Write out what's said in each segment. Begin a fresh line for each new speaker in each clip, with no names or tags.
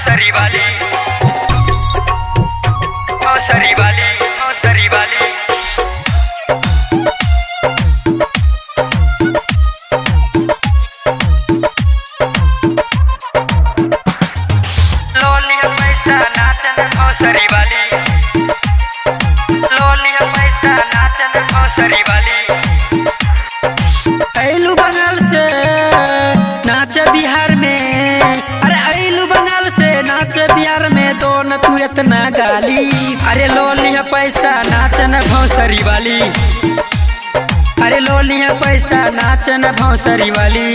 मौसरी वाली मौसरी वाली मौसरी वाली लोलिया पैसा नाचन मौसरी वाली लोलिया पैसा नाचन मौसरी वाली
ऐलू बंगाल से नाच बिहार में, अरे ऐलू बंगाल से नाच बिहार में तो न तू इतना गाली। अरे लोलिया पैसा नाचन भौसरी वाली, अरे लोलिया पैसा नाचन भौसरी वाली।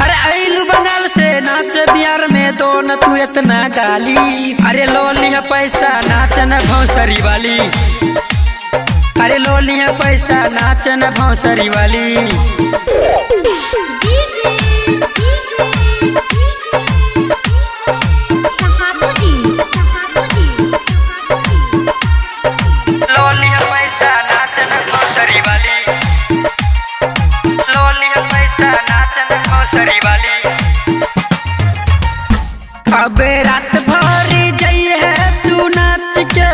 अरे ऐलू बंगाल से नाच बिहार में तो न तू इतना गाली। अरे लोलिया पैसा नाचन भौसरी वाली, अरे लोलिया पैसा नाचन भौसरी वाली।
लोलिया पैसा नाचन मौसरी वाली लोलिया पैसा नाचन मौसरी वाली
अबे रात भर जाइए है तू नाच के,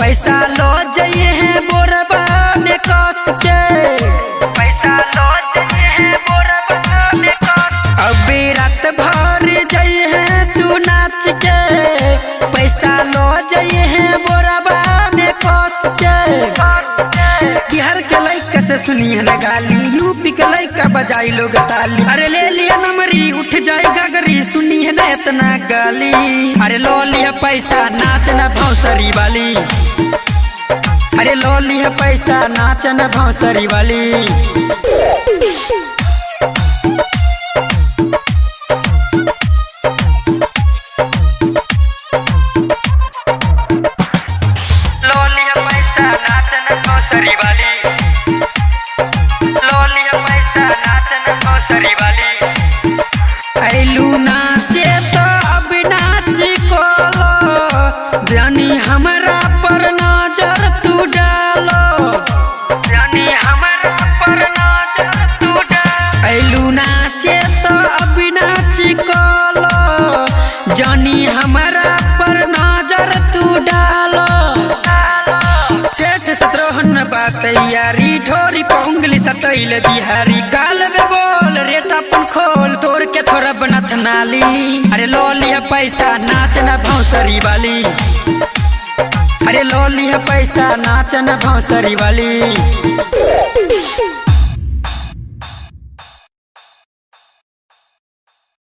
पैसा लो जाइए है बोरबा में कस के,
पैसा लो जाइए है बोरबा में कस।
अबे रात भर जाइए है तू नाच के, पैसा लो जाइए है बोरबा में कस के। बिहार के लड़का से सुनिए न गाली, यूपी के लड़का बजाई लोग ताली। अरे ले लिया नमरी उठ जाए गगरी, सुनिए न इतना गाली। अरे लोलिया पैसा नाचन भौसरी वाली, अरे लोलिया पैसा नाचन भौसरी वाली।
लोलिया पैसा नाचन मौसरी वाली लोलिया पैसा नाचन मौसरी वाली
ऐलू नाचे तो अब नाच कोलो, जानी हमरा पर नजर तू डालो,
जानी हमारा पर नजर तू डाल।
ऐलू नाचे तो अब नाच कोलो, जानी हमरा पर नजर तू डालो। सेठ सतरोहन बात यारी, ढोरी पर उंगली सटैल बिहारी। काल में बोल रेट अपन खोल, तोड़ के थोड़ा बनत नाली। अरे लोलिया पैसा नाचन भौसरी वाली, अरे लोलिया पैसा नाचन भौसरी वाली।